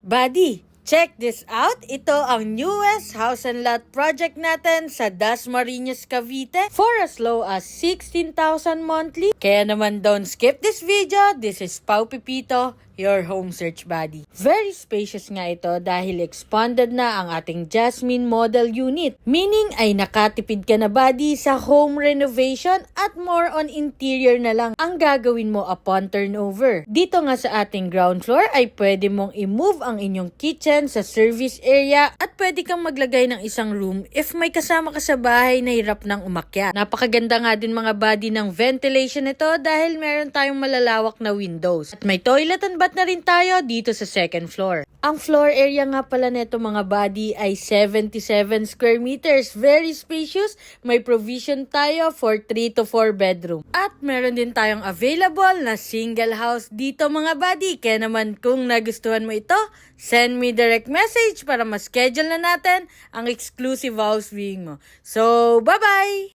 Buddy, check this out. Ito ang newest house and lot project natin sa Dasmariñas, Cavite for as low as 16,000 monthly. Kaya naman don't skip this video. This is Pau Pipito, your home search buddy. Very spacious nga ito dahil expanded na ang ating Jasmine model unit. Meaning ay nakatipid ka na buddy sa home renovation at more on interior na lang ang gagawin mo upon turnover. Dito nga sa ating ground floor ay pwede mong i-move ang inyong kitchen sa service area at pwede kang maglagay ng isang room if may kasama ka sa bahay na hirap nang umakyat. Napakaganda nga din mga buddy ng ventilation nito dahil meron tayong malalawak na windows. At may toilet and bath na rin tayo dito sa second floor. Ang floor area nga pala nito mga buddy ay 77 square meters. Very spacious. May provision tayo for 3 to 4 bedroom. At meron din tayong available na single house dito mga buddy. Kaya naman kung nagustuhan mo ito, send me direct message para ma-schedule na natin ang exclusive house viewing mo. So, bye-bye!